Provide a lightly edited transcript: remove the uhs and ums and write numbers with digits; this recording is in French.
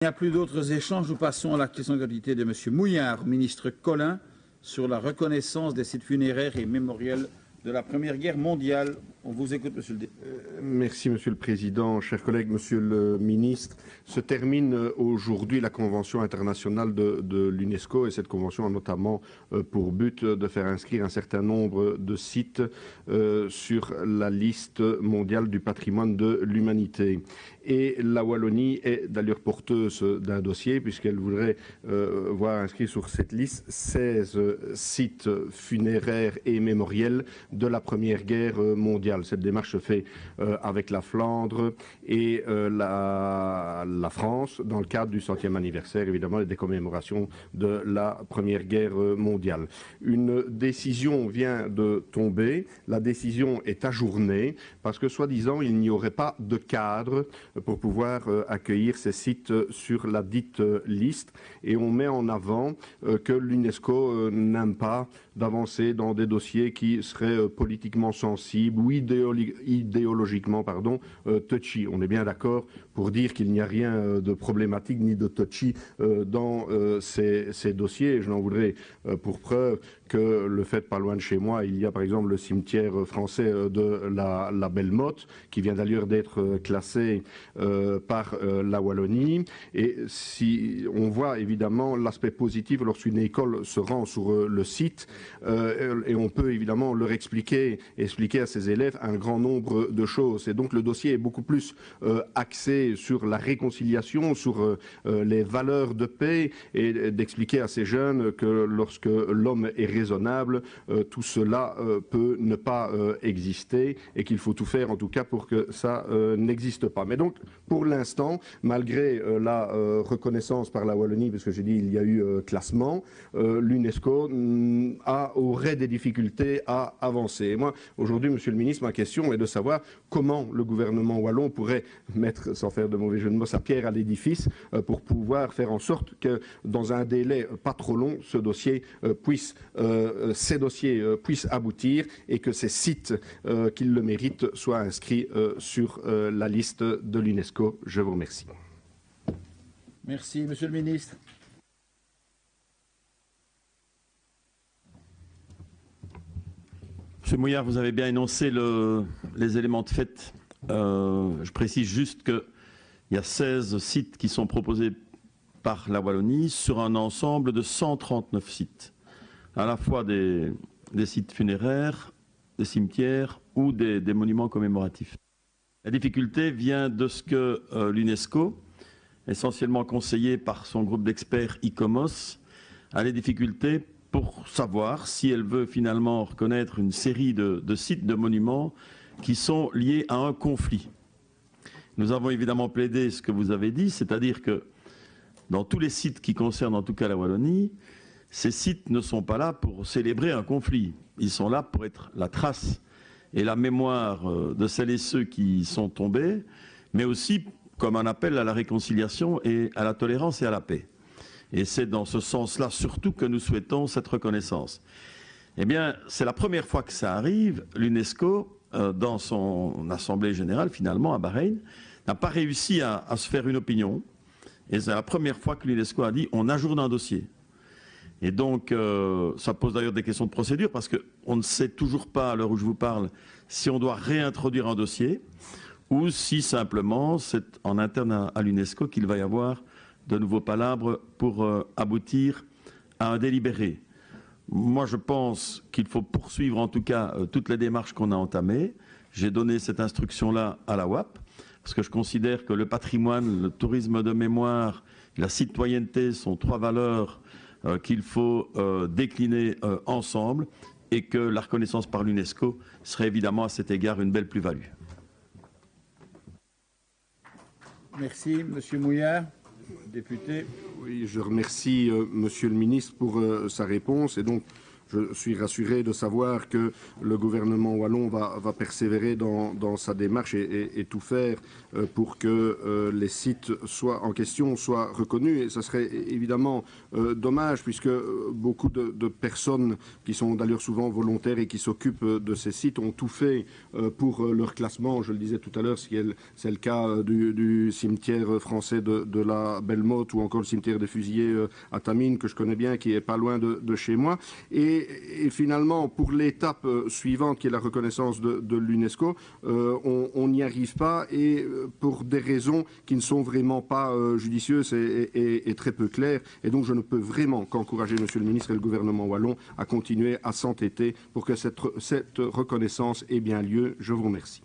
Il n'y a plus d'autres échanges. Nous passons à la question d'actualité de M. Mouillard, ministre Collin, sur la reconnaissance des sites funéraires et mémoriels de la Première Guerre mondiale. On vous écoute, Monsieur le député. Merci, Monsieur le Président. Chers collègues, Monsieur le Ministre, se termine aujourd'hui la Convention internationale de l'UNESCO et cette convention a notamment pour but de faire inscrire un certain nombre de sites sur la liste mondiale du patrimoine de l'humanité. Et la Wallonie est d'ailleurs porteuse d'un dossier puisqu'elle voudrait voir inscrit sur cette liste 16 sites funéraires et mémoriels de la Première Guerre mondiale. Cette démarche se fait avec la Flandre et la France dans le cadre du 100e anniversaire, évidemment, des commémorations de la Première Guerre mondiale. Une décision vient de tomber. La décision est ajournée parce que, soi-disant, il n'y aurait pas de cadre pour pouvoir accueillir ces sites sur la dite liste. Et on met en avant que l'UNESCO n'aime pas d'avancer dans des dossiers qui seraient politiquement sensibles ou idéologiquement touchy. On est bien d'accord pour dire qu'il n'y a rien de problématique ni de touchy dans ces dossiers. Et je n'en voudrais pour preuve que le fait, pas loin de chez moi, il y a par exemple le cimetière français de la Belle-Motte, qui vient d'ailleurs d'être classé par la Wallonie. Et si on voit évidemment l'aspect positif lorsqu'une école se rend sur le site, et on peut évidemment leur expliquer à ses élèves un grand nombre de choses. Et donc le dossier est beaucoup plus axé sur la réconciliation, sur les valeurs de paix, et d'expliquer à ces jeunes que lorsque l'homme est raisonnable, tout cela peut ne pas exister et qu'il faut tout faire en tout cas pour que ça n'existe pas. Mais donc pour l'instant, malgré la reconnaissance par la Wallonie, parce que j'ai dit il y a eu classement, l'UNESCO aurait des difficultés à avancer. Et moi, aujourd'hui, Monsieur le Ministre, ma question est de savoir comment le gouvernement wallon pourrait mettre, sans faire de mauvais jeu de mots, sa pierre à l'édifice pour pouvoir faire en sorte que, dans un délai pas trop long, ces dossiers puissent aboutir et que ces sites qui le méritent soient inscrits sur la liste de l'UNESCO. Je vous remercie. Merci, Monsieur le Ministre. Monsieur Mouillard, vous avez bien énoncé les éléments de fait. Je précise juste qu'il y a 16 sites qui sont proposés par la Wallonie sur un ensemble de 139 sites, à la fois des sites funéraires, des cimetières ou des monuments commémoratifs. La difficulté vient de ce que l'UNESCO, essentiellement conseillée par son groupe d'experts ICOMOS, a les difficultés pour savoir si elle veut finalement reconnaître une série de sites, de monuments qui sont liés à un conflit. Nous avons évidemment plaidé ce que vous avez dit, c'est-à-dire que dans tous les sites qui concernent en tout cas la Wallonie, ces sites ne sont pas là pour célébrer un conflit. Ils sont là pour être la trace et la mémoire de celles et ceux qui sont tombés, mais aussi comme un appel à la réconciliation et à la tolérance et à la paix. Et c'est dans ce sens-là surtout que nous souhaitons cette reconnaissance. Eh bien, c'est la première fois que ça arrive. L'UNESCO, dans son assemblée générale, finalement, à Bahreïn, n'a pas réussi à se faire une opinion. Et c'est la première fois que l'UNESCO a dit on ajourne un dossier. Et donc, ça pose d'ailleurs des questions de procédure, parce qu'on ne sait toujours pas, à l'heure où je vous parle, si on doit réintroduire un dossier, ou si simplement c'est en interne à l'UNESCO qu'il va y avoir de nouveaux palabres pour aboutir à un délibéré. Moi, je pense qu'il faut poursuivre en tout cas toutes les démarches qu'on a entamées. J'ai donné cette instruction-là à la WAP, parce que je considère que le patrimoine, le tourisme de mémoire, la citoyenneté sont trois valeurs qu'il faut décliner ensemble, et que la reconnaissance par l'UNESCO serait évidemment à cet égard une belle plus-value. Merci, Monsieur Mouillard. Député. Oui, je remercie Monsieur le Ministre pour sa réponse. Et donc, je suis rassuré de savoir que le gouvernement wallon va persévérer dans sa démarche et tout faire pour que les sites en question soient reconnus. Et ça serait évidemment dommage, puisque beaucoup de personnes qui sont d'ailleurs souvent volontaires et qui s'occupent de ces sites ont tout fait pour leur classement. Je le disais tout à l'heure, c'est le cas du cimetière français de la Bellemotte ou encore le cimetière des Fusillés à Tamines, que je connais bien, qui est pas loin de chez moi. Et finalement, pour l'étape suivante, qui est la reconnaissance de l'UNESCO, on n'y arrive pas, et pour des raisons qui ne sont vraiment pas judicieuses et très peu claires. Et donc, je ne peux vraiment qu'encourager Monsieur le ministre et le gouvernement wallon à continuer à s'entêter pour que cette reconnaissance ait bien lieu. Je vous remercie.